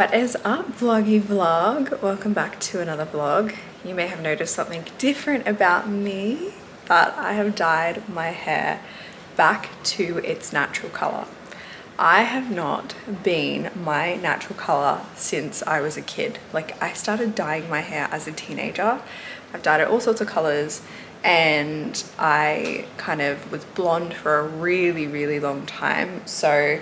What is up, vloggy vlog? Welcome back to another vlog. You may have noticed something different about me, that I have dyed my hair back to its natural color. I have not been my natural color since I was a kid. Like, I started dyeing my hair as a teenager. I've dyed it all sorts of colors, and I kind of was blonde for a really long time. So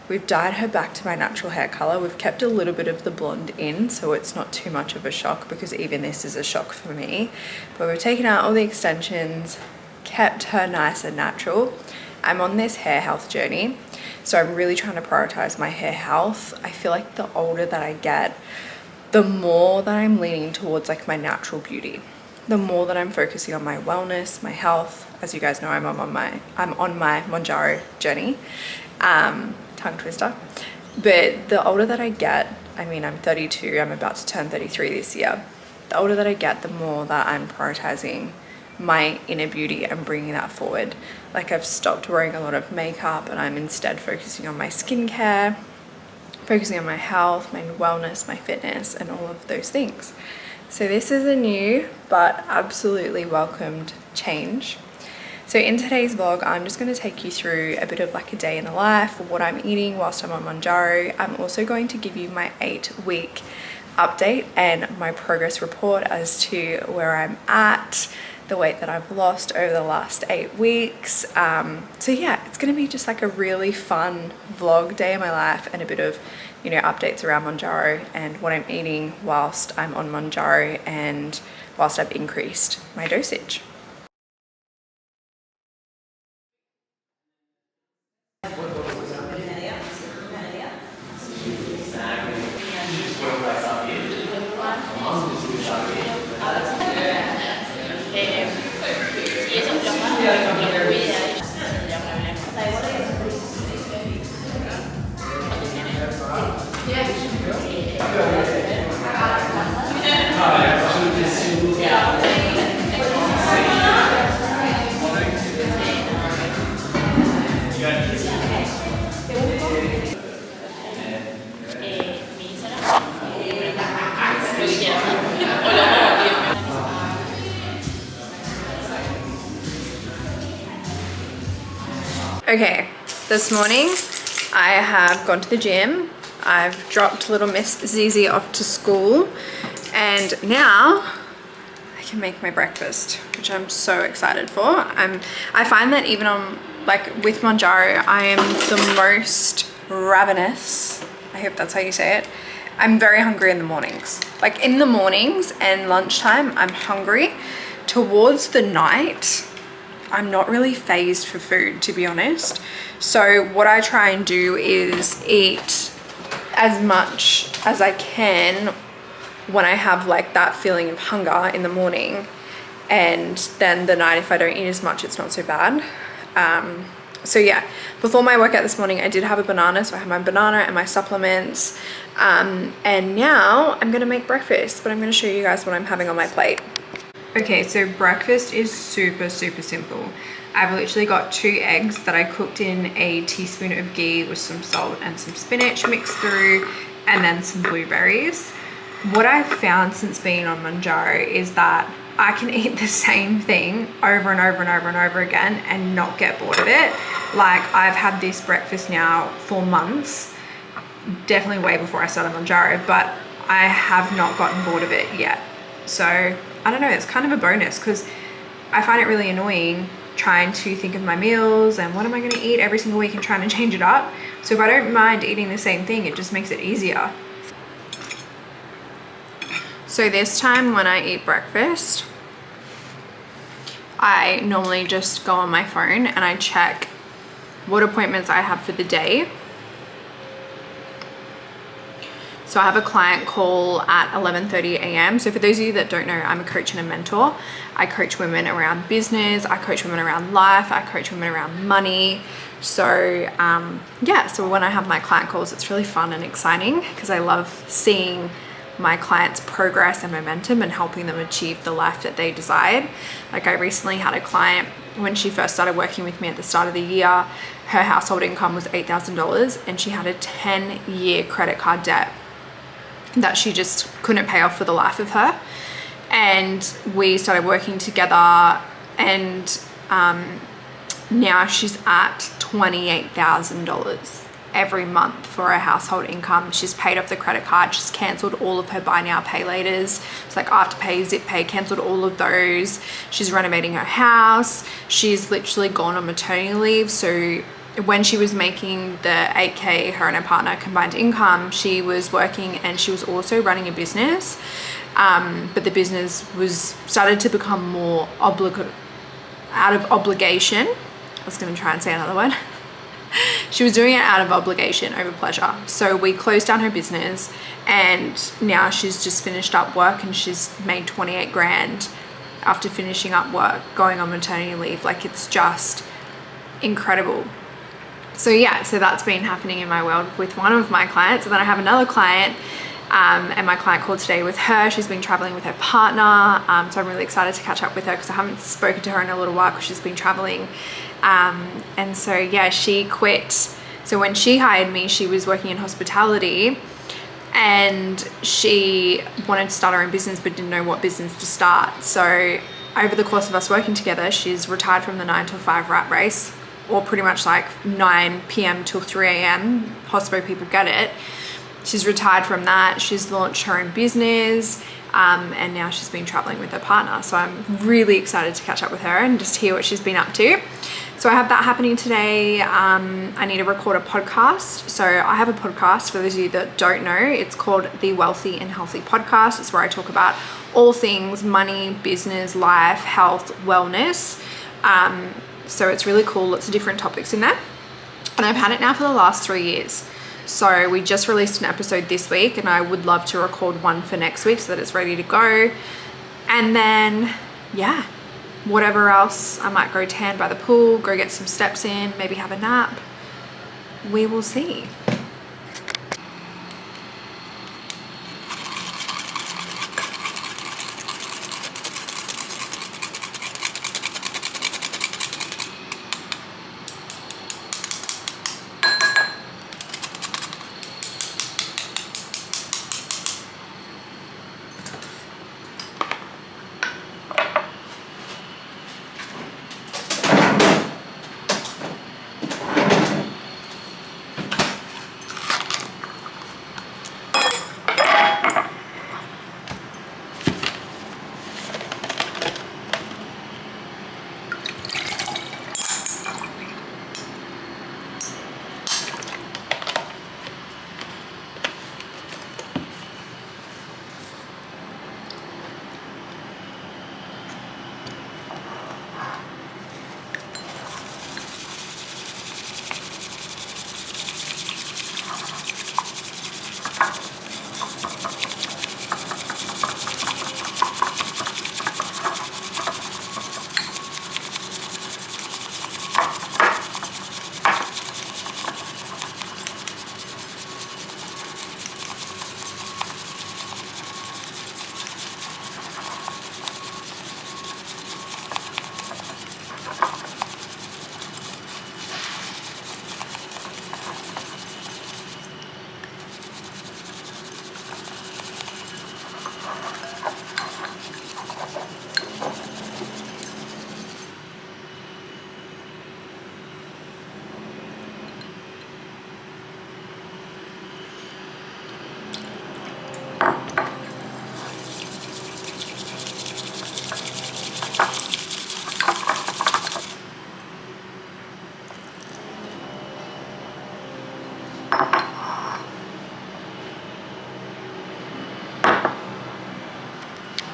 we've dyed her back to my natural hair color. We've kept a little bit of the blonde in, so it's not too much of a shock, because even this is a shock for me. But we've taken out all the extensions, kept her nice and natural. I'm on this hair health journey, so I'm really trying to prioritize my hair health. I feel like the older that I get, the more that I'm leaning towards like my natural beauty, the more that I'm focusing on my wellness, my health. As you guys know, I'm on my Mounjaro journey. Tongue twister. But the older that I get, I mean, I'm 32, I'm about to turn 33 this year. The older that I get, the more that I'm prioritizing my inner beauty and bringing that forward. Like, I've stopped wearing a lot of makeup, and I'm instead focusing on my skincare, focusing on my health, my wellness, my fitness, and all of those things. So this is a new but absolutely welcomed change. So in today's vlog, I'm just going to take you through a bit of like a day in the life of what I'm eating whilst I'm on Mounjaro. I'm also going to give you my 8-week update and my progress report as to where I'm at, the weight that I've lost over the last 8 weeks. So yeah, it's going to be just like a really fun vlog day in my life, and a bit of, you know, updates around Mounjaro and what I'm eating whilst I'm on Mounjaro and whilst I've increased my dosage. Okay, this morning I have gone to the gym. I've dropped little Miss Zizi off to school, and now I can make my breakfast, which I'm so excited for. I find that even on, like, with Mounjaro, I am the most ravenous. I hope that's how you say it. I'm very hungry in the mornings. Like, in the mornings and lunchtime, I'm hungry. Towards the night, I'm not really phased for food, to be honest. So what I try and do is eat as much as I can when I have like that feeling of hunger in the morning, and then the night, if I don't eat as much, it's not so bad. So yeah, before my workout this morning, I did have a banana, so I have my banana and my supplements, and now I'm gonna make breakfast, but I'm gonna show you guys what I'm having on my plate. Okay, so breakfast is super simple. I've literally got 2 eggs that I cooked in a teaspoon of ghee with some salt and some spinach mixed through, and then some blueberries. What I've found since being on Mounjaro is that I can eat the same thing over and over again and not get bored of it. Like, I've had this breakfast now for months, definitely way before I started Mounjaro, but I have not gotten bored of it yet. So I don't know, it's kind of a bonus, because I find it really annoying trying to think of my meals and what am I going to eat every single week and trying to change it up. So if I don't mind eating the same thing, it just makes it easier. So this time when I eat breakfast, I normally just go on my phone and I check what appointments I have for the day. So I have a client call at 11:30 a.m. So for those of you that don't know, I'm a coach and a mentor. I coach women around business, I coach women around life, I coach women around money. So yeah, so when I have my client calls, it's really fun and exciting, because I love seeing my clients' progress and momentum and helping them achieve the life that they desired. Like, I recently had a client, when she first started working with me at the start of the year, her household income was $8,000 and she had a 10-year credit card debt. that she just couldn't pay off for the life of her. And we started working together, and now she's at $28,000 every month for her household income. She's paid off the credit card. She's cancelled all of her buy now, pay laters. It's like Afterpay, Zip Pay, cancelled all of those. She's renovating her house. She's literally gone on maternity leave. So when she was making the 8K, her and her partner combined income, she was working and she was also running a business. But the business started to become more out of obligation. I was going to try and say another word. She was doing it out of obligation over pleasure. So we closed down her business, and now she's just finished up work and she's made 28 grand after finishing up work, going on maternity leave. Like, it's just incredible. So yeah, so that's been happening in my world with one of my clients. And then I have another client, and my client called today with her. She's been traveling with her partner. So I'm really excited to catch up with her because I haven't spoken to her in a little while because she's been traveling. And so yeah, she quit. So when she hired me, she was working in hospitality, and she wanted to start her own business but didn't know what business to start. So over the course of us working together, she's retired from the 9 to 5 rat race, or pretty much like 9 p.m. till 3 a.m. Hospo people get it. She's retired from that. She's launched her own business, and now she's been traveling with her partner. So I'm really excited to catch up with her and just hear what she's been up to. So I have that happening today. I need to record a podcast. So I have a podcast, for those of you that don't know. It's called The Wealthy and Healthy Podcast. It's where I talk about all things money, business, life, health, wellness. So it's really cool. Lots of different topics in there. And I've had it now for the last 3 years. So we just released an episode this week, and I would love to record one for next week so that it's ready to go. And then, yeah, whatever else, I might go tan by the pool, go get some steps in, maybe have a nap. We will see.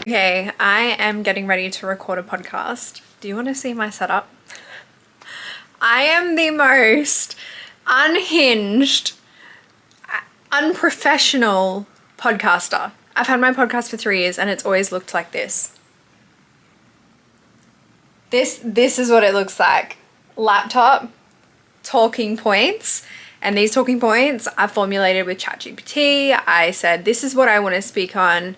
Okay, I am getting ready to record a podcast. Do you want to see my setup? I am the most unhinged, unprofessional podcaster. I've had my podcast for 3 years and it's always looked like this. This is what it looks like. Laptop, talking points. And these talking points I formulated with ChatGPT. I said, this is what I want to speak on.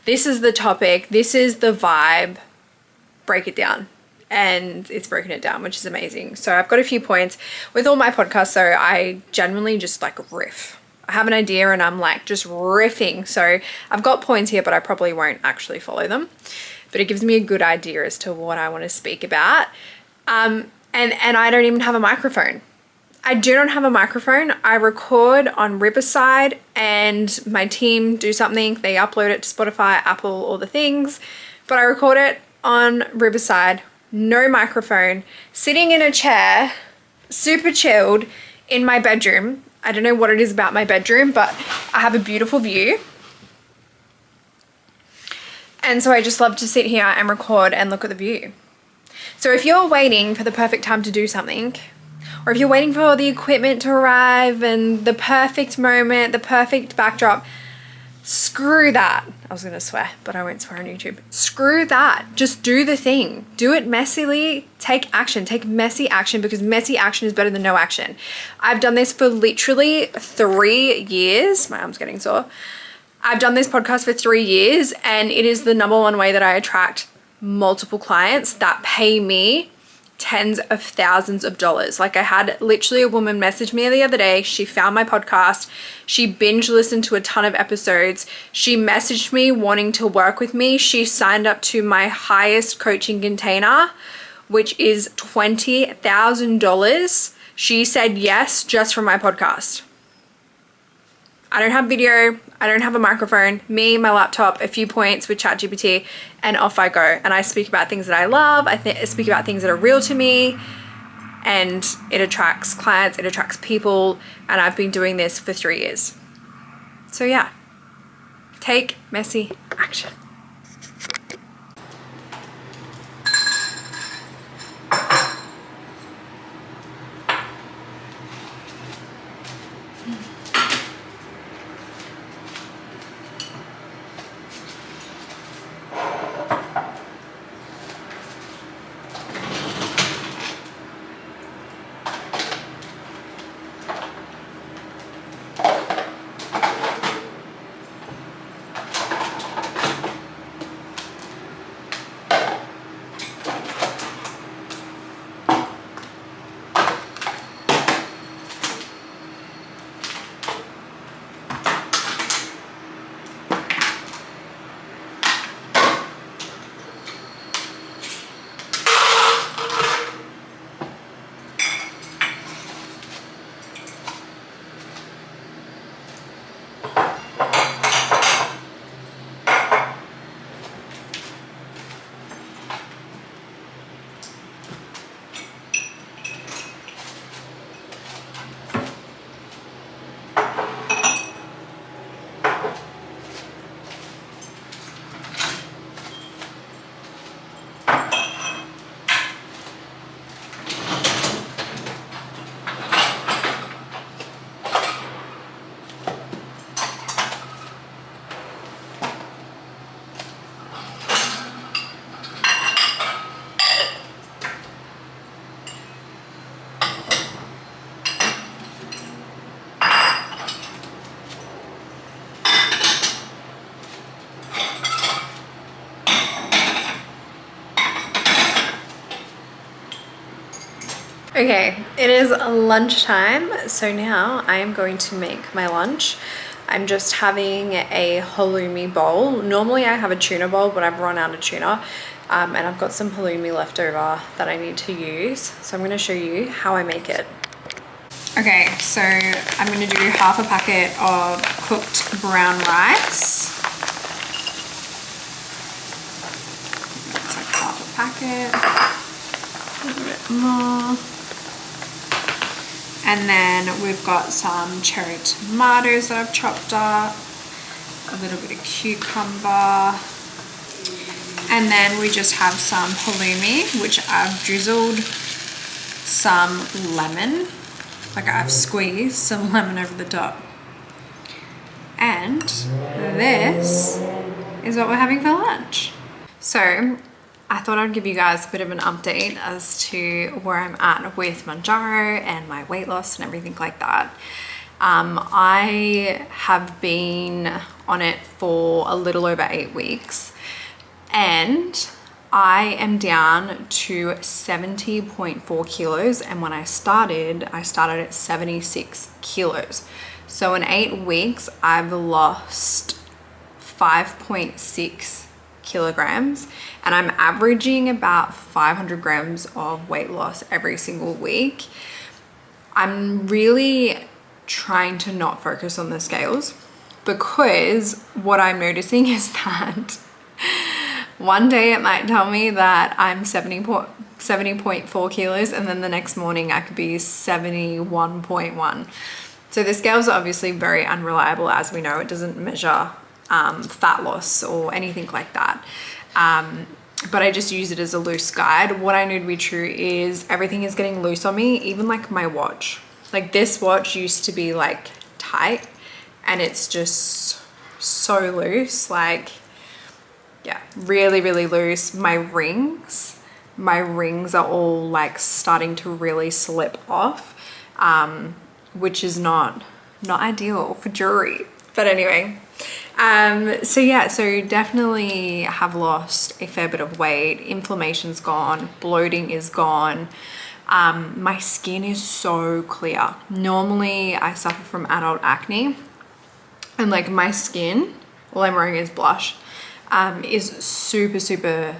This is the topic. This is the vibe. Break it down. And it's broken it down, which is amazing. So I've got a few points with all my podcasts. So I generally just like riff. I have an idea and I'm like just riffing. So I've got points here, but I probably won't actually follow them. But it gives me a good idea as to what I want to speak about. And I don't even have a microphone. I do not have a microphone. I record on Riverside and my team do something. They upload it to Spotify, Apple, all the things. But I record it on Riverside, no microphone, sitting in a chair, super chilled in my bedroom. I don't know what it is about my bedroom, but I have a beautiful view. And so I just love to sit here and record and look at the view. So if you're waiting for the perfect time to do something, or if you're waiting for the equipment to arrive and the perfect moment, the perfect backdrop, screw that. I was going to swear, but I won't swear on YouTube. Screw that. Just do the thing. Do it messily. Take action. Take messy action, because messy action is better than no action. I've done this for literally 3 years. My arm's getting sore. I've done this podcast for 3 years, and it is the #1 way that I attract multiple clients that pay me tens of thousands of dollars. Like, I had literally a woman message me the other day. She found my podcast. She binge listened to a ton of episodes. She messaged me wanting to work with me. She signed up to my highest coaching container, which is $20,000. She said yes just from my podcast. I don't have video. I don't have a microphone. Me, my laptop, a few points with ChatGPT, and off I go. And I speak about things that I love. I speak about things that are real to me, and it attracts clients. It attracts people. And I've been doing this for 3 years. So yeah, take messy action. Okay, it is lunchtime, so now I am going to make my lunch. I'm just having a halloumi bowl. Normally I have a tuna bowl, but I've run out of tuna, and I've got some halloumi left over that I need to use. So I'm going to show you how I make it. Okay, so I'm going to do half a packet of cooked brown rice. That's like half a packet, a little bit more. And then we've got some cherry tomatoes that I've chopped up, a little bit of cucumber, and then we just have some halloumi, which I've drizzled some lemon, like I've squeezed some lemon over the top. And this is what we're having for lunch. So I thought I'd give you guys a bit of an update as to where I'm at with Mounjaro and my weight loss and everything like that. I have been on it for a little over 8 weeks, and I am down to 70.4 kilos. And when I started at 76 kilos. So in 8 weeks, I've lost 5.6 kilograms, and I'm averaging about 500 grams of weight loss every single week. I'm really trying to not focus on the scales, because what I'm noticing is that one day it might tell me that I'm 70.4 kilos, and then the next morning I could be 71.1. So the scales are obviously very unreliable, as we know. It doesn't measure fat loss or anything like that. But I just use it as a loose guide. What I know to be true is everything is getting loose on me, even like my watch. Like this watch used to be like tight, and it's just so loose. Like, yeah, really, really loose. My rings are all like starting to really slip off, which is not ideal for jewelry. But anyway, so yeah, so definitely have lost a fair bit of weight. Inflammation's gone, bloating is gone. My skin is so clear. Normally I suffer from adult acne, and like my skin, all I'm wearing is blush, is super, super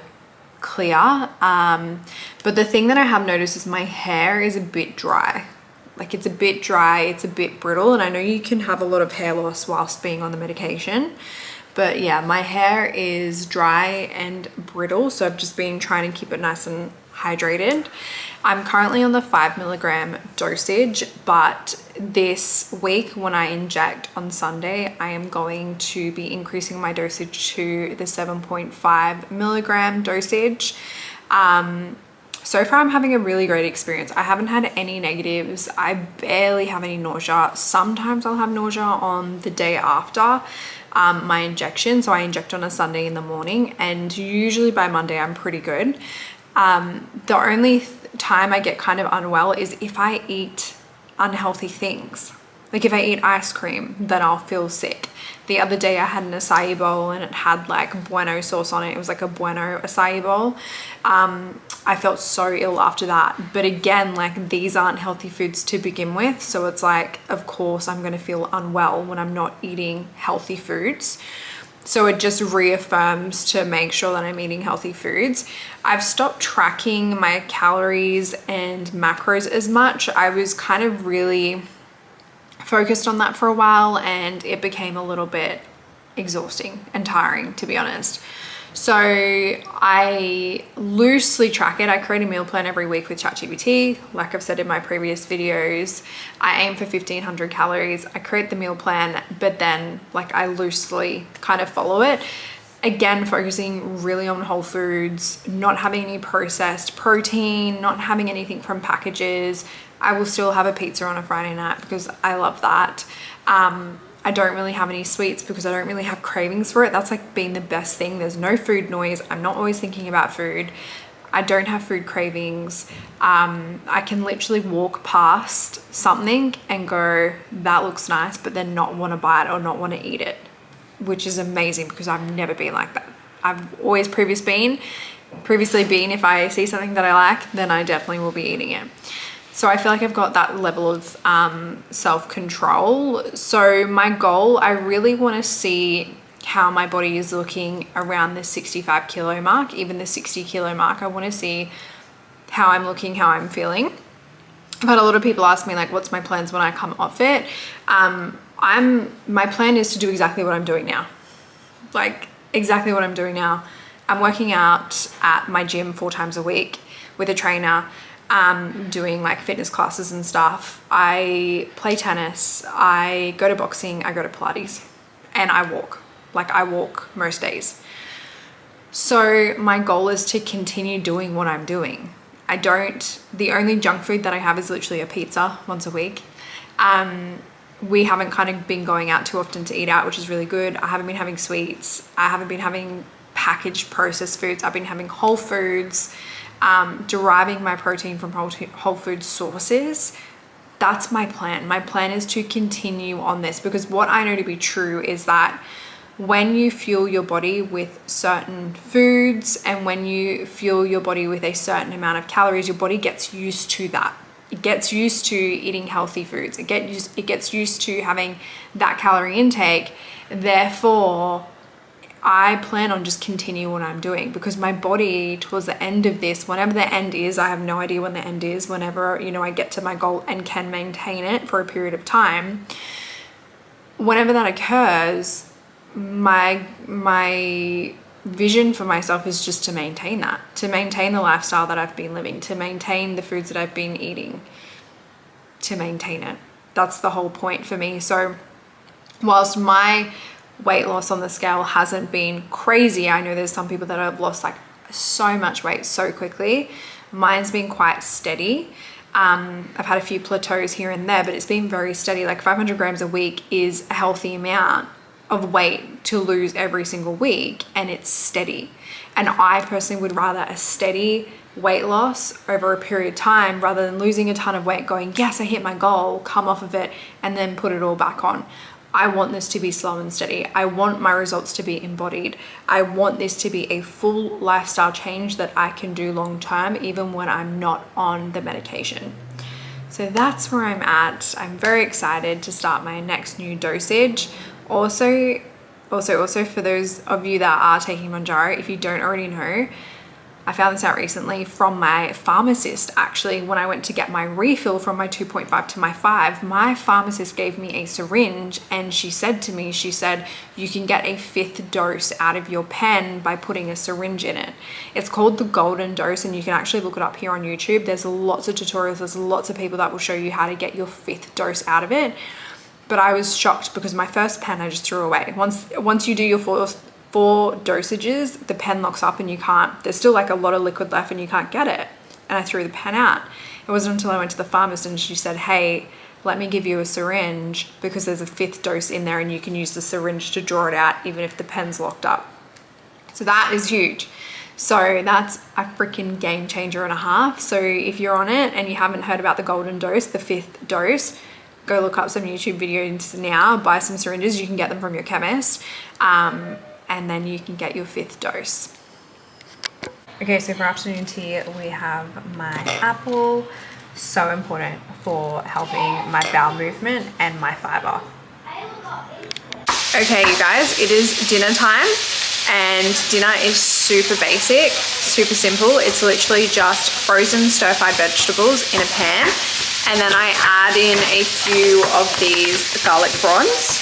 clear. But the thing that I have noticed is my hair is a bit dry. Like it's a bit dry, it's a bit brittle, and I know you can have a lot of hair loss whilst being on the medication, but yeah, my hair is dry and brittle, so I've just been trying to keep it nice and hydrated. I'm currently on the 5 milligram dosage, but this week when I inject on Sunday, I am going to be increasing my dosage to the 7.5 milligram dosage. So far I'm having a really great experience. I haven't had any negatives. I barely have any nausea. Sometimes I'll have nausea on the day after my injection. So I inject on a Sunday in the morning, and usually by Monday I'm pretty good. The only time I get kind of unwell is if I eat unhealthy things. Like if I eat ice cream, then I'll feel sick. The other day I had an acai bowl, and it had like bueno sauce on it. It was like a bueno acai bowl. I felt so ill after that. But again, like these aren't healthy foods to begin with. So it's like, of course I'm going to feel unwell when I'm not eating healthy foods. So it just reaffirms to make sure that I'm eating healthy foods. I've stopped tracking my calories and macros as much. I was kind of really focused on that for a while, and it became a little bit exhausting and tiring, to be honest. So I loosely track it. I create a meal plan every week with ChatGPT. Like I've said in my previous videos, I aim for 1,500 calories. I create the meal plan, but then like I loosely kind of follow it. Again, focusing really on whole foods, not having any processed protein, not having anything from packages. I will still have a pizza on a Friday night because I love that. I don't really have any sweets because I don't really have cravings for it. That's like been the best thing. There's no food noise. I'm not always thinking about food. I don't have food cravings. I can literally walk past something and go, that looks nice, but then not want to buy it or not want to eat it, which is amazing because I've never been like that. I've always previously been, if I see something that I like, then I definitely will be eating it. So I feel like I've got that level of self-control. So my goal, I really want to see how my body is looking around the 65 kilo mark, even the 60 kilo mark. I want to see how I'm looking, how I'm feeling. I've had a lot of people ask me like, what's my plans when I come off it? My plan is to do exactly what I'm doing now. Like exactly what I'm doing now. I'm working out at my gym 4 times a week with a trainer. Doing like fitness classes and stuff. I play tennis, I go to boxing, I go to Pilates, and I walk. Like I walk most days. So my goal is to continue doing what I'm doing. The only junk food that I have is literally a pizza once a week. We haven't kind of been going out too often to eat out, which is really good. I haven't been having sweets. I haven't been having packaged processed foods. I've been having whole foods. Deriving my protein from whole food sources. That's my plan. My plan is to continue on this, because what I know to be true is that when you fuel your body with certain foods and when you fuel your body with a certain amount of calories, your body gets used to that. It gets used to eating healthy foods. It gets used to having that calorie intake. Therefore, I plan on just continue what I'm doing, because my body towards the end of this, whenever the end is, I have no idea when the end is, whenever, you know, I get to my goal and can maintain it for a period of time, whenever that occurs, my vision for myself is just to maintain that, to maintain the lifestyle that I've been living, to maintain the foods that I've been eating, to maintain it. That's the whole point for me. So whilst my weight loss on the scale hasn't been crazy, I know there's some people that have lost like so much weight so quickly. Mine's been quite steady. I've had a few plateaus here and there, but it's been very steady. Like 500 grams a week is a healthy amount of weight to lose every single week, and it's steady. And I personally would rather a steady weight loss over a period of time rather than losing a ton of weight, going, yes, I hit my goal, come off of it, and then put it all back on. I want this to be slow and steady. I want my results to be embodied. I want this to be a full lifestyle change that I can do long term, even when I'm not on the medication. So that's where I'm at. I'm very excited to start my next new dosage. Also for those of you that are taking Mounjaro, if you don't already know, I found this out recently from my pharmacist. Actually, when I went to get my refill from my 2.5 to my 5, my pharmacist gave me a syringe, and she said to me, she said, you can get a 5th dose out of your pen by putting a syringe in it. It's called the golden dose, and you can actually look it up here on YouTube. There's lots of tutorials. There's lots of people that will show you how to get your 5th dose out of it. But I was shocked because my first pen I just threw away. Once you do your four dosages, the pen locks up and you can't, there's still like a lot of liquid left and you can't get it. And I threw the pen out. It wasn't until I went to the pharmacist and she said, hey, let me give you a syringe because there's a 5th dose in there and you can use the syringe to draw it out even if the pen's locked up. So that is huge. So that's a freaking game changer and a half. So if you're on it and you haven't heard about the golden dose, the 5th dose, go look up some YouTube videos now, buy some syringes. You can get them from your chemist. And then you can get your 5th dose. Okay, so for afternoon tea, we have my apple. So important for helping my bowel movement and my fiber. Okay, you guys, it is dinner time, and dinner is super basic, super simple. It's literally just frozen stir-fried vegetables in a pan, and then I add in a few of these garlic prawns.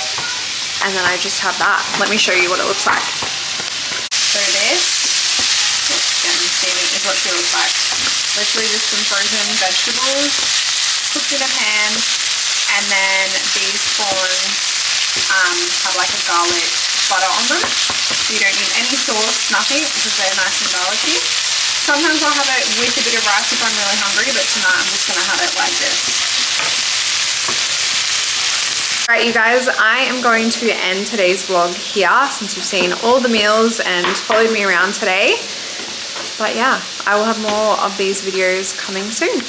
And then I just have that. Let me show you what it looks like. So this, it's getting steamy, is what she looks like. Literally just some frozen vegetables cooked in a pan, and then these prawns have like a garlic butter on them. You don't need any sauce, nothing, because they're nice and garlicky. Sometimes I'll have it with a bit of rice if I'm really hungry, but tonight I'm just gonna have it like this. Alright, you guys, I am going to end today's vlog here since you've seen all the meals and followed me around today. But yeah, I will have more of these videos coming soon.